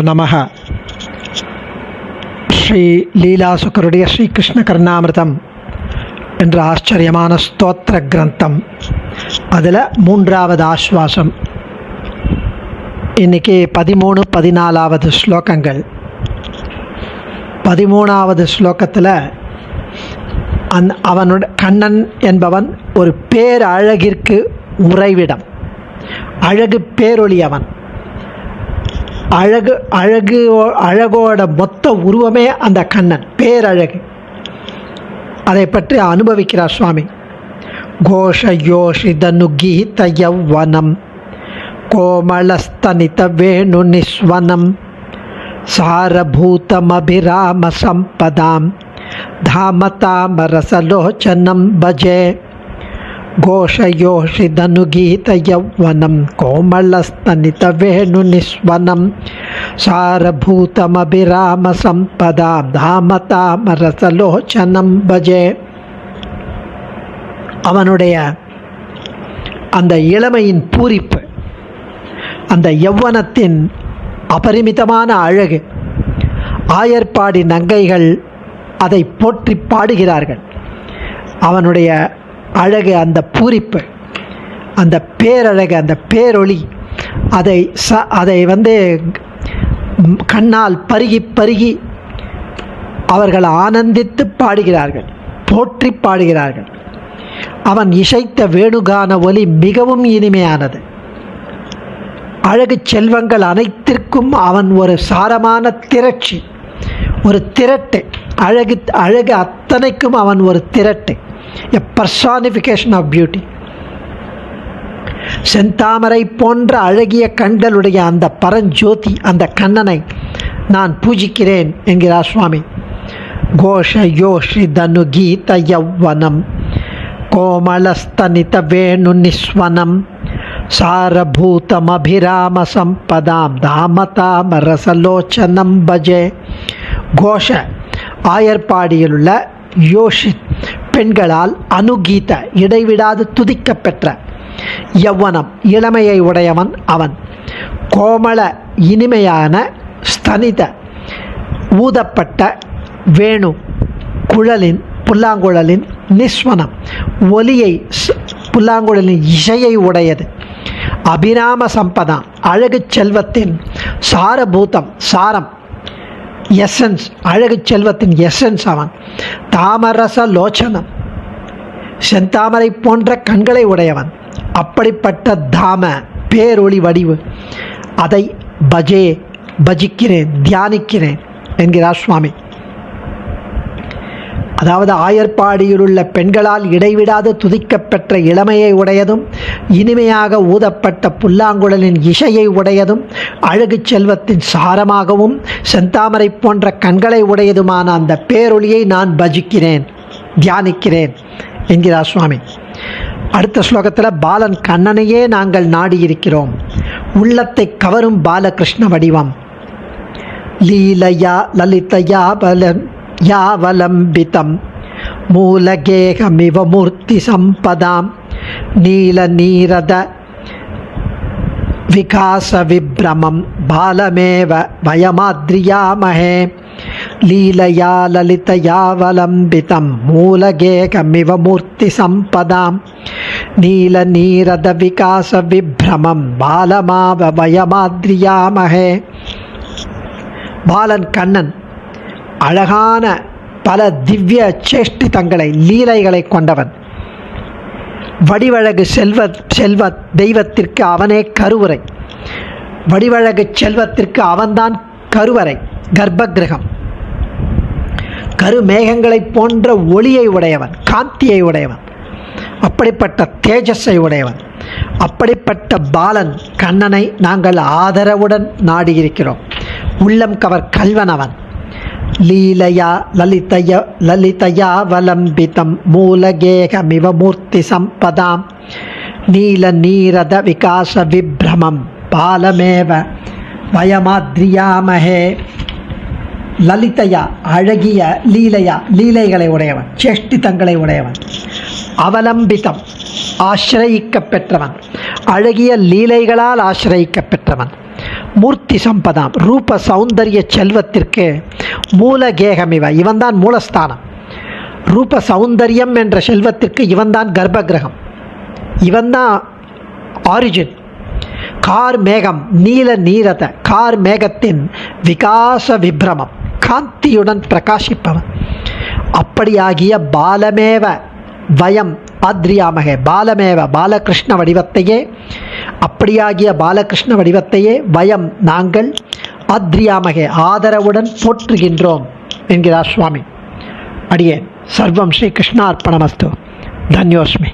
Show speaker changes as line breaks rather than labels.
நமக. ஸ்ரீ லீலாசுக்கருடைய ஸ்ரீகிருஷ்ண கர்ணாமிர்தம் என்ற ஆச்சரியமான ஸ்தோத்திர கிரந்தம். அதில் 3வது ஆஸ்வாசம். இன்றைக்கி 13, 14வது ஸ்லோகங்கள். 13வது ஸ்லோகத்தில் கண்ணன் என்பவன் ஒரு பேரழகிற்கு உறைவிடம், அழகு பேரொளி. அவன் அழகோட மொத்த உருவமே அந்த கண்ணன், பேரழகு. அதை பற்றி அனுபவிக்கிறார் சுவாமி. கோஷ யோஷிதனு கீத யௌவனம் கோமளஸ்தனித வேணு நிஸ்வனம் சாரபூதமபிராம சம்பதாம் தாமதாமரசலோச்சனம் பஜே. கோஷயோஷிதனு கீத யௌவனம் கோமளஸ்தனித வேணு நிஸ்வனம் சாரபூதமபிராம சம்பதாம் தாமதாமரசலோச்சனம் பஜே. அவனுடைய அந்த இளமையின் பூரிப்பு, அந்த யௌவனத்தின் அபரிமிதமான அழகு, ஆயர்பாடி நங்கைகள் அதை போற்றி பாடுகிறார்கள். அவனுடைய அழகு, அந்த பூரிப்பு, அந்த பேரழகு, அந்த பேரொளி, அதை கண்ணால் பருகி பருகி அவர்கள் ஆனந்தித்து பாடுகிறார்கள், போற்றி பாடுகிறார்கள். அவன் இசைத்த வேணுகான ஒலி மிகவும் இனிமையானது. அழகு செல்வங்கள் அனைத்திற்கும் அவன் ஒரு சாரமான திரட்சி, ஒரு திரட்டு. அழகு அத்தனைக்கும் அவன் ஒரு திரட்டு, a personification of beauty. செந்தாமரை போன்ற அழகிய கண்களுடைய அந்த பரஞ்சோதி, அந்த கண்ணனை நான் பூஜிக்கிறேன் என்கிறார் சுவாமி. கோஷ யோஷி தனு கீத யௌவனம் கோமளஸ்தனித வேணு நிஸ்வனம் சாரபூதமபிராம சம்பதாம் தாமதாமரசலோச்சனம் பஜே. கோஷ ஆயர்பாடியிலுள்ள யோஷித் பெண்களால் அனுகீத இடைவிடாது துதிக்கப் பெற்ற யௌவனம் இளமையை உடையவன் அவன். கோமள இனிமையான ஸ்தனித ஊதப்பட்ட வேணு குழலின் புல்லாங்குழலின் நிஸ்வனம் ஒலியை, புல்லாங்குழலின் இசையை உடையது. அபிராம சம்பதாம் அழகு செல்வத்தின் சாரபூதம், சாரம், எசன்ஸ், அழகு செல்வத்தின் எசன்ஸ் அவன். தாமரச லோச்சனம் செந்தாமரை போன்ற கண்களை உடையவன். அப்படிப்பட்ட தாம பேரொளி வடிவு, அதை பஜே பஜிக்கிறேன், தியானிக்கிறேன் என்கிறார் சுவாமி. அதாவது ஆயர்பாடியிலுள்ள பெண்களால் இடைவிடாது துதிக்கப்பெற்ற இளமையை உடையதும் இனிமையாக ஊதப்பட்ட புல்லாங்குழலின் இசையை உடையதும் அழகு செல்வத்தின் சாரமாகவும் செந்தாமரை போன்ற கண்களை உடையதுமான அந்த பேரொளியை நான் பஜிக்கிறேன், தியானிக்கிறேன் என்கிறார் சுவாமி. அடுத்த ஸ்லோகத்தில் பாலன் கண்ணனையே நாங்கள் நாடியிருக்கிறோம். உள்ளத்தை கவரும் பாலகிருஷ்ண வடிவம். லீலையா லலிதயா பலன் யாவலம்பிதம் மூலகேகமிவ மூர்த்தி சம்பதாம் நீல நீரத விகாச விப்ரமம் பாலமேவ வயமாத்ரியாமஹே. லீலையா லலிதயாவலம்பிதம் மூலகேகமிவ மூர்த்தி சம்பதாம் நீல நீரத விகாச விப்ரமம் பாலமாவ வயமாத்ரியாமஹே. பாலன் கண்ணன் அழகான பல திவ்ய சேஷ்டிதங்களை, லீலைகளை கொண்டவன். வடிவழகு செல்வ தெய்வத்திற்கு அவனே கருவறை. வடிவழகு செல்வத்திற்கு அவன்தான் கருவறை, கர்ப்பகிரகம். கருமேகங்களை போன்ற ஒளியை உடையவன், காந்தியை உடையவன், அப்படிப்பட்ட தேஜஸை உடையவன். அப்படிப்பட்ட பாலன் கண்ணனை நாங்கள் ஆதரவுடன் நாடியிருக்கிறோம். உள்ளம் கவர் கல்வன் அவன். லீலையா லலிதயாவலம்பிதம் மூலகேகமிவ மூர்த்தி சம்பதாம் நீல நீரத விகாச விப்ரமம் பாலமேவ வயமாத்ரியாமஹே. லலிதையா அழகிய, லீலையா லீலைகளை உடையவன், சேஷ்டிதங்களை உடையவன். அவலம்பிதம் ஆசிரயிக்க பெற்றவன், அழகிய லீலைகளால் ஆசிரயிக்க பெற்றவன். மூர்த்தி சம்பதாம், ரூப சௌந்தரிய செல்வத்திற்கு மூலகேகமிவ, இவன்தான் மூலஸ்தானம். ரூப சௌந்தரியம் என்ற செல்வத்திற்கு இவன்தான் கர்ப்பகிரகம், இவன்தான் ஆரிஜின். கார் மேகம், நீல நீரத கார் மேகத்தின் விகாச விப்ரமம், காந்தியுடன் பிரகாசிப்பவன். அப்படியாகிய பாலமேவ வயம் ஆத்ரியாமகே, பாலமேவ பாலகிருஷ்ண வடிவத்தையே, அப்படியாகிய பாலகிருஷ்ண வடிவத்தையே வயம் நாங்கள் ஆத்ரியாமகே ஆதரவுடன் போற்றுகின்றோம் என்கிறார் சுவாமி. அடியேன். சர்வம் ஸ்ரீ கிருஷ்ணார்ப்பணமஸ்து. தன்யோஸ்மி.